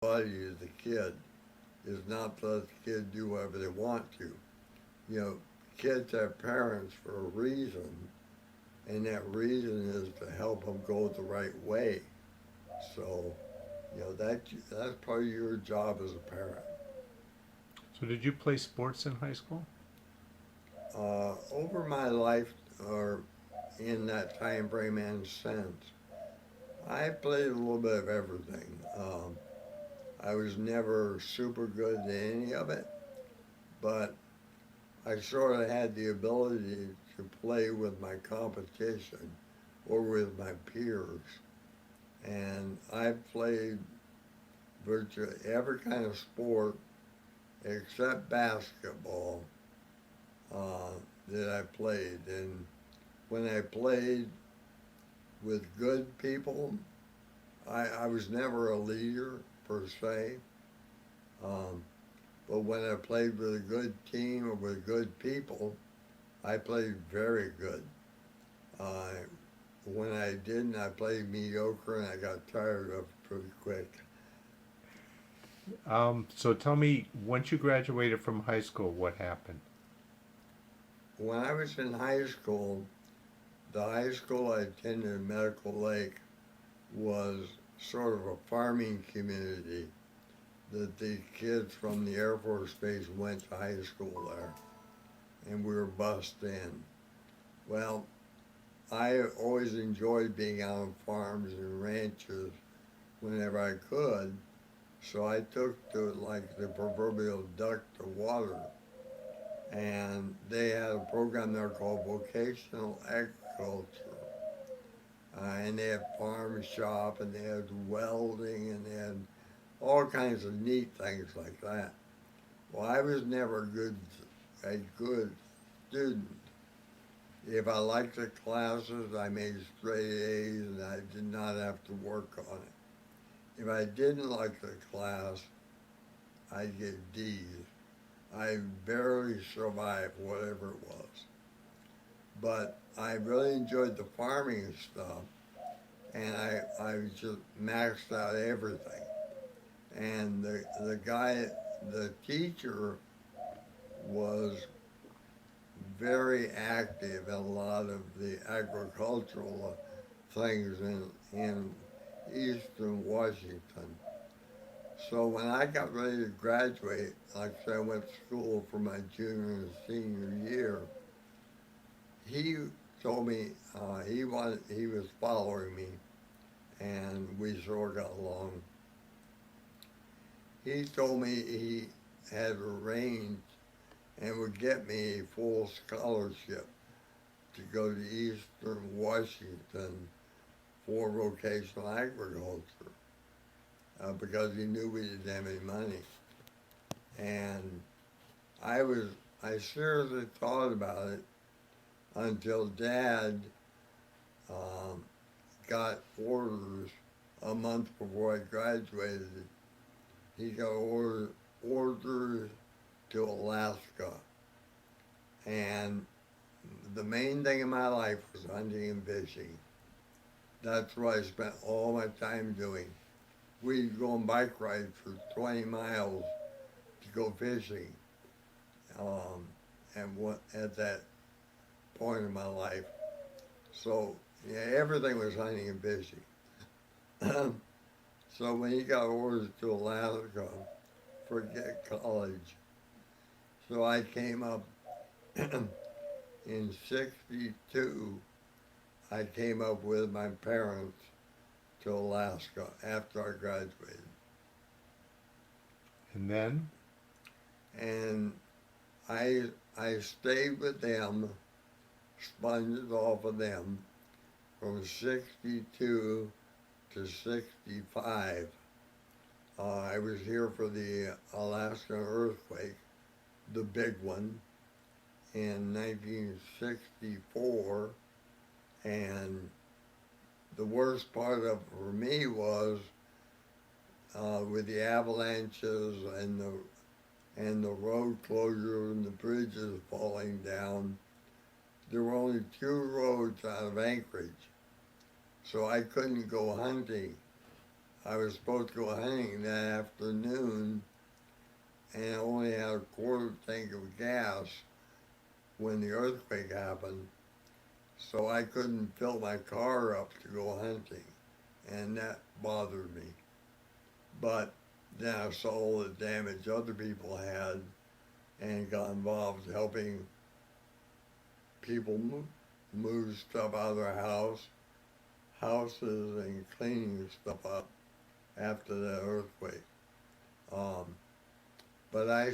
buddy is the kid is not to let the kid do whatever they want to. You know, kids have parents for a reason, and that reason is to help them go the right way. So, that's part of your job as a parent. So did you play sports in high school? Over my life, or in that time frame and since, I played a little bit of everything. I was never super good at any of it, but I sort of had the ability to play with my competition or with my peers. And I played virtually every kind of sport except basketball uh, that I played. And when I played with good people, I was never a leader per se. Um, but when I played with a good team or with good people, I played very good. Uh, when I didn't, I played mediocre and I got tired of it pretty quick. So tell me, once you graduated from high school, what happened? When I was in high school, the high school I attended in Medical Lake was sort of a farming community that the kids from the Air Force Base went to high school there, and we were bused in. Well, I always enjoyed being out on farms and ranches whenever I could, so I took to it like the proverbial duck to water. And they had a program there called Vocational Agriculture. And they had farm shop and they had welding and they had all kinds of neat things like that. Well, I was never a good student. If I liked the classes, I made straight A's and I did not have to work on it. If I didn't like the class, I'd get D's. I barely survived whatever it was. But I really enjoyed the farming stuff and I just maxed out everything. And the teacher was very active in a lot of the agricultural things in eastern Washington. So when I got ready to graduate, like I said, I went to school for my junior and senior year. He told me he was following me, and we sort of got along. He told me he had arranged and would get me a full scholarship to go to Eastern Washington for vocational agriculture because he knew we didn't have any money. And I was I seriously thought about it until Dad um, got orders a month before I graduated. He got orders to Alaska, and the main thing in my life was hunting and fishing. That's what I spent all my time doing. We'd go on bike rides for 20 miles to go fishing, um, and what at that point in my life. So yeah, everything was hunting and fishing. So when he got orders to Alaska, forget college. So I came up in '62. I came up with my parents to Alaska after I graduated, And then, and I I stayed with them, sponged off of them from '62 to '65. I was here for the Alaska earthquake, the big one, in 1964, and the worst part of it for me was with the avalanches and the road closure and the bridges falling down. There were only two roads out of Anchorage, so I couldn't go hunting. I was supposed to go hunting that afternoon and only had a quarter tank of gas when the earthquake happened, so I couldn't fill my car up to go hunting, and that bothered me. But then I saw all the damage other people had and got involved helping people move stuff out of their houses and cleaning stuff up after the earthquake. Um, but I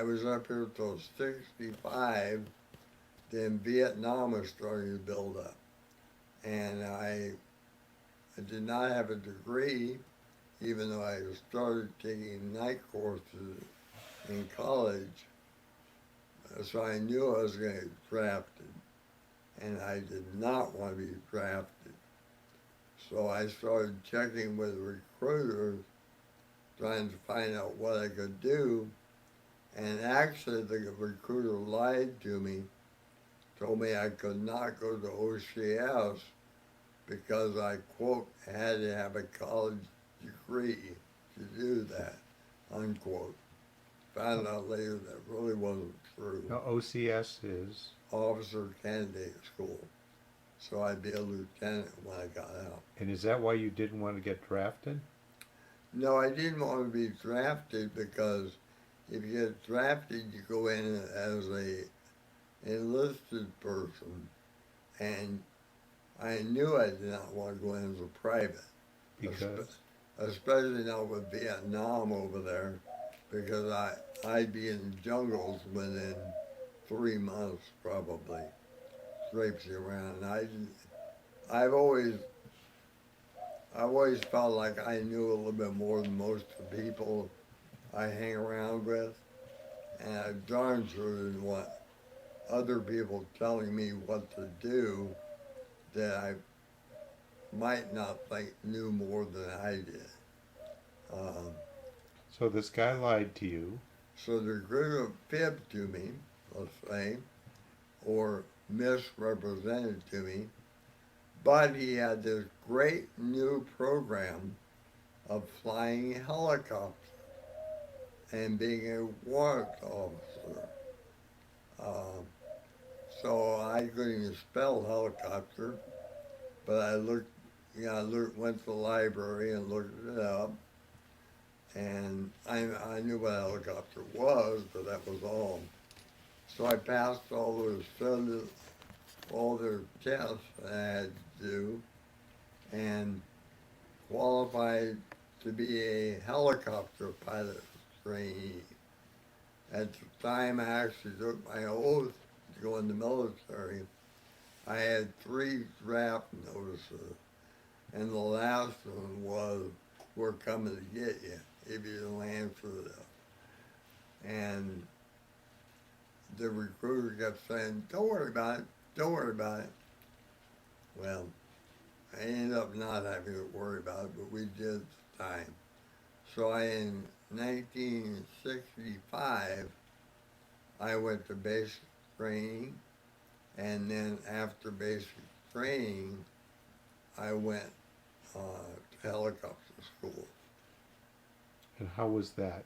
was up here till 65. Then Vietnam was starting to build up, and I did not have a degree, even though I started taking night courses in college. So I knew I was going to get drafted, and I did not want to be drafted. So I started checking with recruiters, trying to find out what I could do, and actually the recruiter lied to me, told me I could not go to OCS because I, quote, had to have a college degree to do that, unquote. Found out later that really wasn't true. Now, OCS is? Officer Candidate School. So I'd be a lieutenant when I got out. And is that why you didn't want to get drafted? No, I didn't want to be drafted because if you get drafted, you go in as a enlisted person, and I knew I did not want to go in as a private. Because? Especially not with Vietnam over there, because I'd be in the jungles within 3 months probably, traipsing around. I've always felt like I knew a little bit more than most of the people I hang around with, and I darn sure didn't want other people telling me what to do that I might not think knew more than I did. So this guy lied to you. So the recruiter fibbed to me, let's say, or misrepresented to me, but he had this great new program of flying helicopters and being a warrant officer. So I couldn't even spell helicopter, but I went to the library and looked it up, and I knew what a helicopter was, but that was all. So I passed all their tests I had to do, and qualified to be a helicopter pilot trainee. At the time I actually took my oath to go in the military, I had 3 draft notices, and the last one was, "We're coming to get you if you don't answer this." And the recruiter kept saying, "Don't worry about it, don't worry about it." Well, I ended up not having to worry about it, but we did the time. So in 1965, I went to basic training, and then after basic training, I went to helicopter school. And how was that?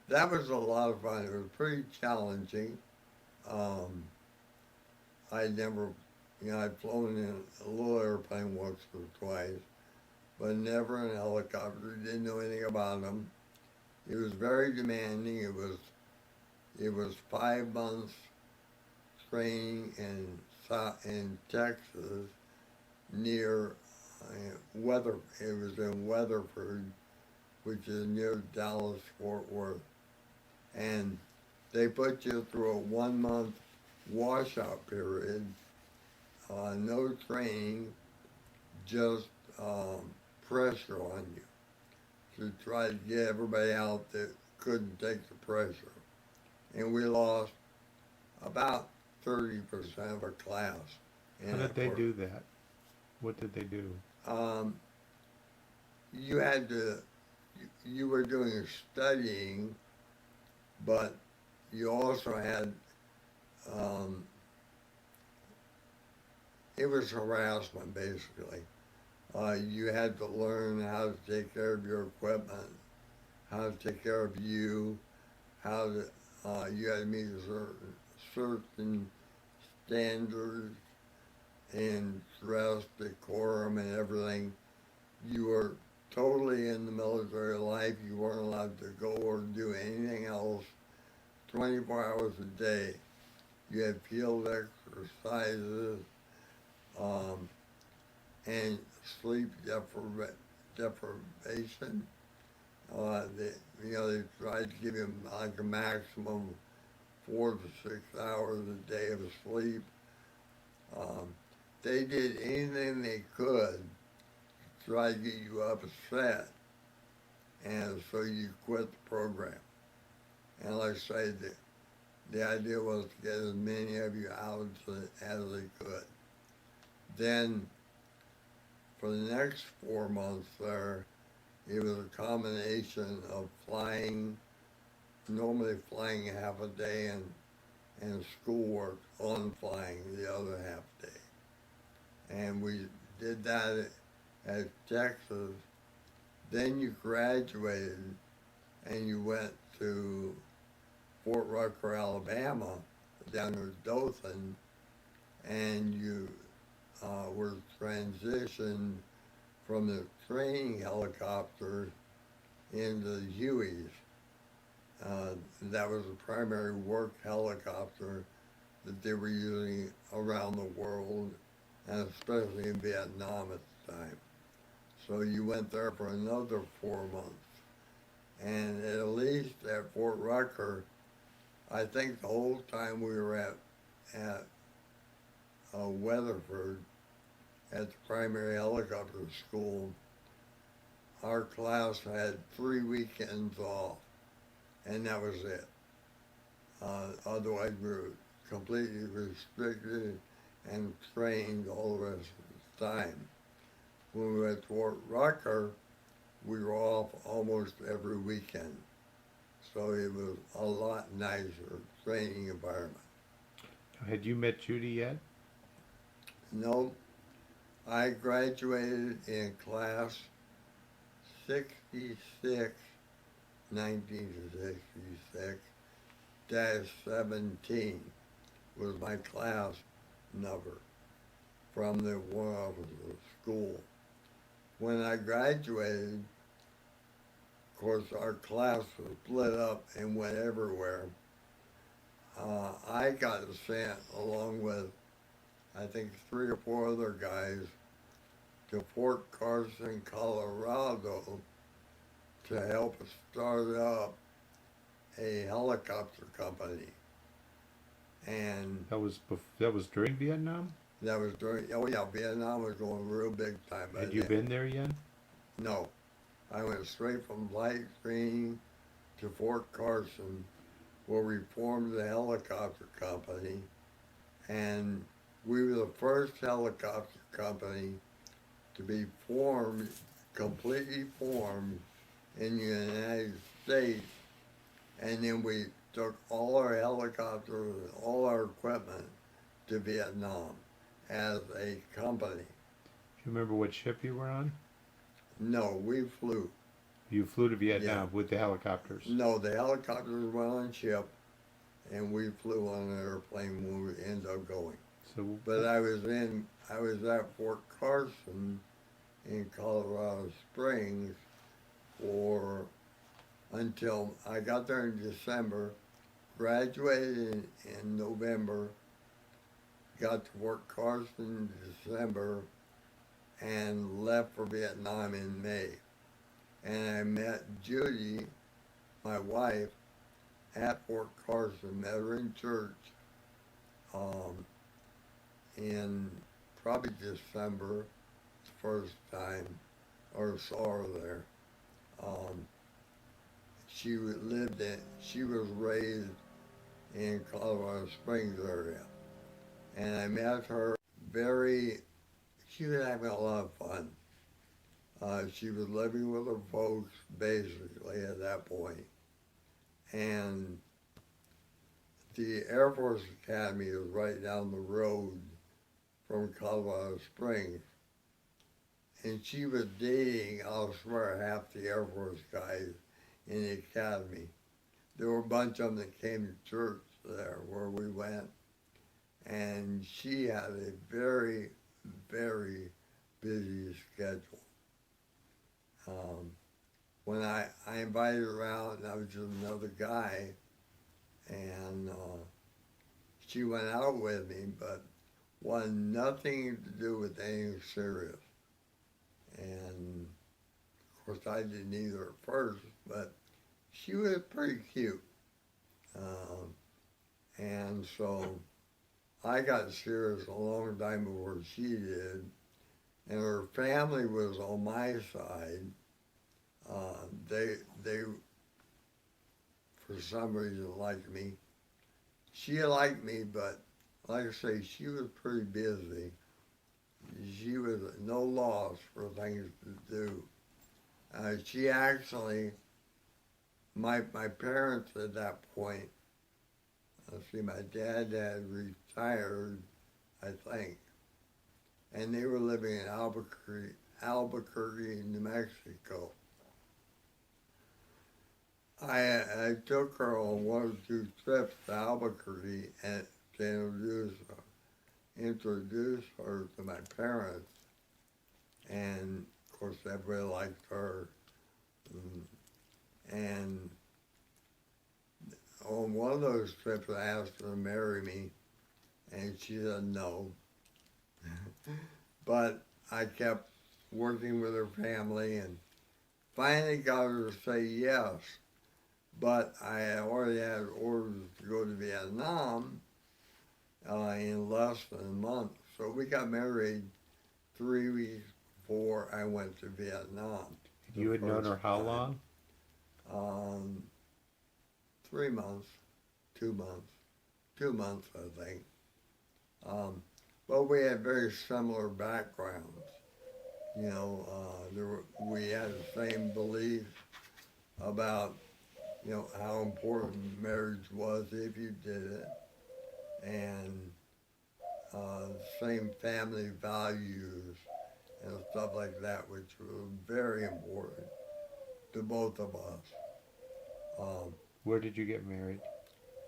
That was a lot of fun. It was pretty challenging. I'd never, I'd flown in a little airplane once or twice, but never in a helicopter. Didn't know anything about them. It was very demanding. It was 5 months training in Texas near Weather. It was in Weatherford, which is near Dallas Fort Worth, and they put you through a 1-month washout period. No training, just pressure on you to try to get everybody out that couldn't take the pressure. And we lost about 30% of our class. How did they do that? What did they do? You were doing studying, but you also had, it was harassment basically. you had to learn how to take care of your equipment, how to take care of you, how to, you had to meet certain standards in dress, decorum, and everything. You were totally in the military life. You weren't allowed to go or do anything else 24 hours a day. You had field exercises um, and sleep deprivation. They tried to give you like a maximum 4 to 6 hours a day of sleep. Um, they did anything they could to try to get you upset, and so you quit the program. And like I say, the idea was to get as many of you out as they could. Then, for the next 4 months there, it was a combination of flying, normally flying half a day and schoolwork on flying the other half day. And we did that at Texas. Then you graduated and you went to Fort Rucker, Alabama, down near Dothan, and you were transitioned from the training helicopter into the Hueys. That was the primary work helicopter that they were using around the world, and especially in Vietnam at the time. So you went there for another 4 months. And at least at Fort Rucker, I think the whole time we were at Weatherford, at the primary helicopter school, our class had 3 weekends off, and that was it. Otherwise, we were completely restricted and trained all the rest of the time. When we were at Fort Rucker, we were off almost every weekend. So it was a lot nicer training environment. Had you met Judy yet? No, I graduated in class 66, 1966, dash 17 was my class number from the War Officer School. When I graduated, of course, our class was split up and went everywhere. I got sent along with, I think, 3 or 4 other guys to Fort Carson, Colorado to help start up a helicopter company. And that was during Vietnam? that was during, oh yeah, Vietnam was going real big time. Had you been there yet? No. I went straight from light training to Fort Carson, where we formed the helicopter company, and we were the first helicopter company to be formed, completely formed in the United States, and then we took all our helicopters and all our equipment to Vietnam as a company. Do you remember what ship you were on? No, we flew. You flew to Vietnam with the helicopters? No, the helicopters went on ship, and we flew on an airplane when we ended up going. But I was at Fort Carson in Colorado Springs until I got there in December, graduated in November, got to Fort Carson in December, and left for Vietnam in May. And I met Judy, my wife, at Fort Carson, met her in church in probably December, the first time, or saw her there. She was raised in Colorado Springs area. And I met her she was having a lot of fun. She was living with her folks, basically, at that point. And the Air Force Academy was right down the road from Colorado Springs. and she was dating, I'll swear, half the Air Force guys in the academy. There were a bunch of them that came to church there where we went, and she had a very, very busy schedule. When I invited her out, and I was just another guy, and she went out with me, but wanted nothing to do with anything serious. And of course, I didn't either at first, but she was pretty cute. And so I got serious a long time before she did, and her family was on my side. They for some reason liked me. She liked me, but like I say, she was pretty busy. She was at no loss for things to do. She actually, my parents at that point, let's see, my dad had retired, I think, and they were living in Albuquerque, New Mexico. I took her on one or two trips to Albuquerque and to introduce her to my parents, and of course everybody liked her. And on one of those trips I asked her to marry me, and she said no. But I kept working with her family and finally got her to say yes. But I had already had orders to go to Vietnam in less than a month. So we got married 3 weeks before I went to Vietnam. You had known her how long? 3 months, 2 months, 2 months, I think. But we had very similar backgrounds. You know, we had the same beliefs about, you know, how important marriage was if you did it, and same family values and stuff like that, which were very important to both of us. Where did you get married?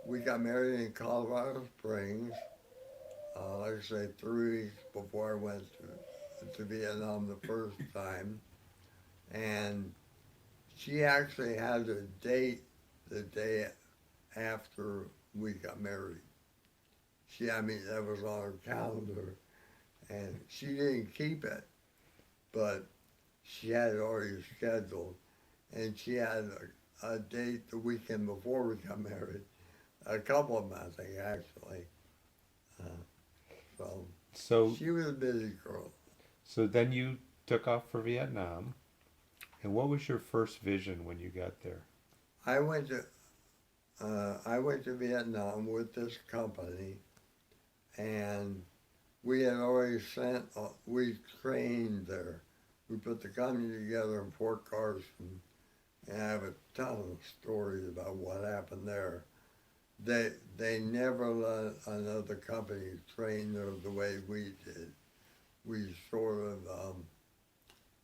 We got married in Colorado Springs, like I say, 3 weeks before I went to Vietnam the first time. And she actually had a date the day after we got married. I mean, that was on her calendar, and she didn't keep it, but she had it already scheduled, and she had a date the weekend before we got married, a couple of them, I think, actually. So she was a busy girl. So then you took off for Vietnam, and what was your first vision when you got there? I went to Vietnam with this company, and we had already we trained there. We put the company together in Fort Carson, and I have a ton of stories about what happened there. They never let another company train there the way we did. We sort of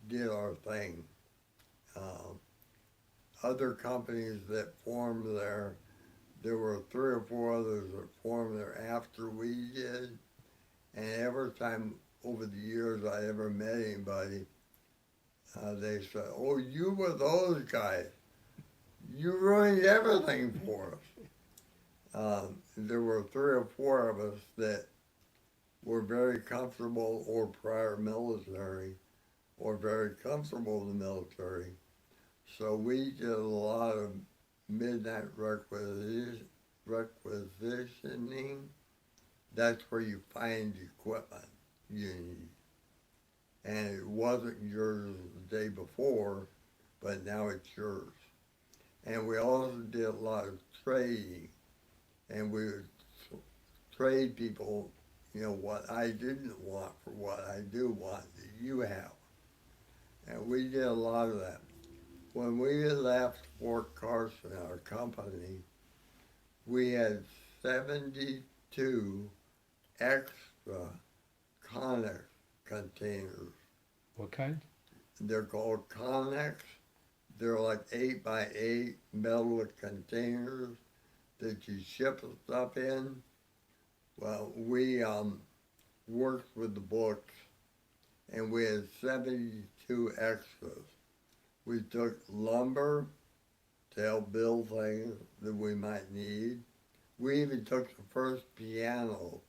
did our thing. Other companies that formed there were 3 or 4 others that formed there after we did, and every time over the years I ever met anybody, they said, "Oh, you were those guys. You ruined everything for us." There were 3 or 4 of us that were very comfortable or prior military or very comfortable in the military. So we did a lot of midnight requisitioning. That's where you find equipment you need. And it wasn't yours the day before, but now it's yours. And we also did a lot of trading. And we would trade people, you know, what I didn't want for what I do want that you have. And we did a lot of that. When we left Fort Carson, our company, we had 72 extra Connex containers What kind? They're called Connex. They're like 8x8 metal containers that you ship stuff in. Well, we worked with the books, and we had 72 extras. We took lumber to help build things that we might need. We even took the first piano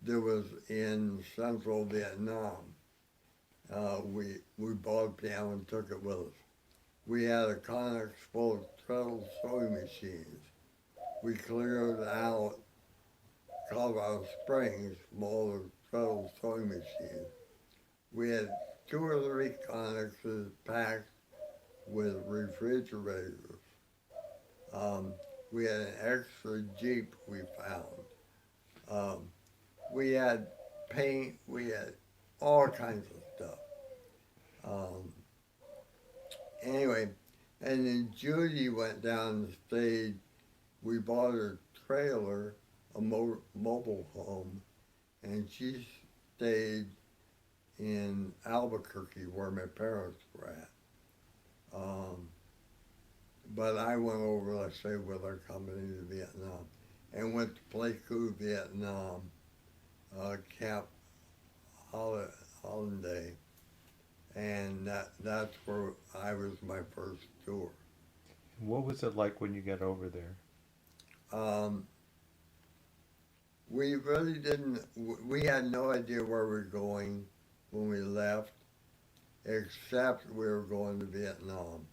that was in central Vietnam. We bought a piano and took it with us. We had a Connex full of treadle sewing machines. We cleared out Colorado Springs from all the treadle sewing machines. We had 2 or 3 Connexes packed with refrigerators. We had an extra Jeep we found. We had paint, we had all kinds of stuff. Anyway, and then Judy went down and stayed. We bought her trailer, a mobile home, and she stayed in Albuquerque where my parents were at. But I went over, let's say, with our company to Vietnam and went to Pleiku, Vietnam, Camp Holiday, and that's where I was my first tour. What was it like when you got over there? We really didn't, we had no idea where we were going when we left, except we were going to Vietnam.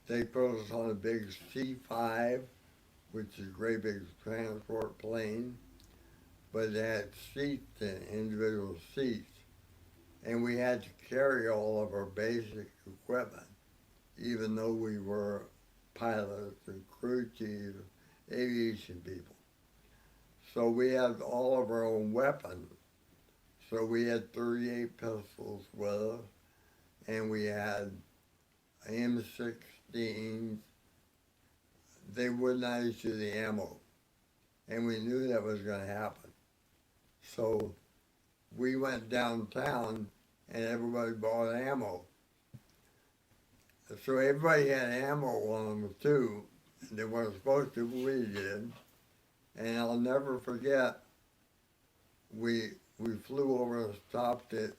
They put us on a big C-5, which is a great big transport plane, but it had seats in individual seats, and we had to carry all of our basic equipment, even though we were pilots and crew chiefs, aviation people. So we had all of our own weapons. So we had 38 pistols with us, and we had M16s. They would not issue the ammo, and we knew that was going to happen. So we went downtown, and everybody bought ammo. So everybody had ammo on them too. They weren't supposed to, but we did. And I'll never forget, we flew over and stopped at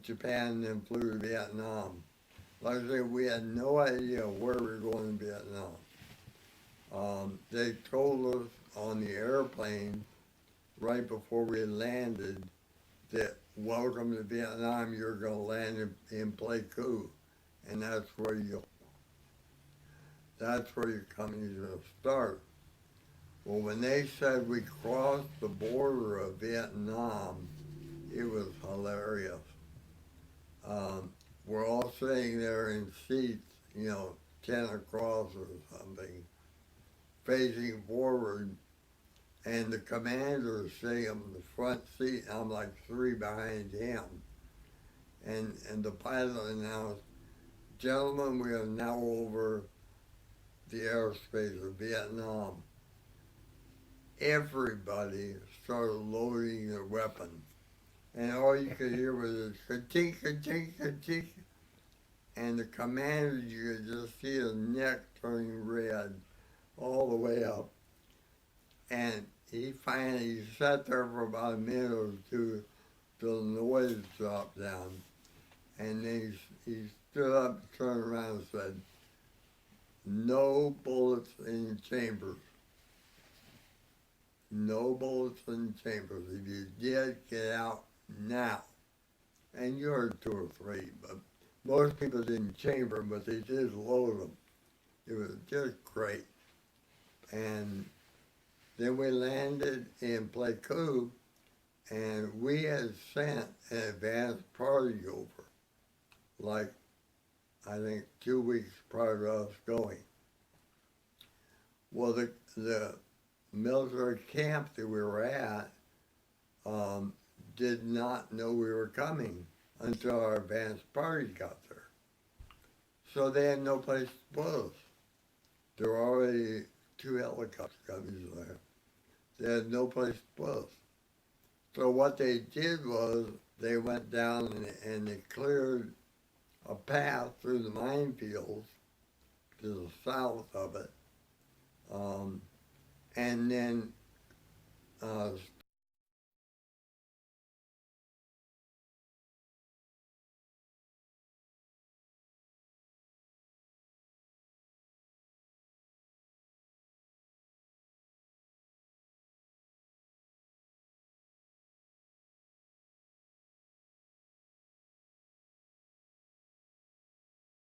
Japan and then flew to Vietnam. Like I say, we had no idea where we were going in Vietnam. They told us on the airplane right before we landed that welcome to Vietnam, you're going to land in Pleiku, and that's where your company's going to start. Well, when they said we crossed the border of Vietnam, it was hilarious. We're all sitting there in seats, 10 across or something, facing forward, and the commander is sitting in the front seat, and I'm like 3 behind him. And the pilot announced, gentlemen, we are now over the airspace of Vietnam. Everybody started loading their weapons. And all you could hear was this ka-chink, ka-chink, ka-chink. And the commander, you could just see his neck turning red all the way up. And he finally sat there for about a minute or two till the noise dropped down. And then he stood up, turned around and said, no bullets in the chambers. No bullets in the chambers. If you did, get out now. And you heard 2 or 3, but most people didn't chamber them, but they did load them. It was just great. And then we landed in Pleiku, and we had sent an advance party over, like, I think 2 weeks prior to us going. Well, the military camp that we were at did not know we were coming until our advance party got there. So they had no place to put us. There were already 2 helicopter companies there. They had no place to put us. So what they did was they went down and they cleared a path through the minefields to the south of it. And then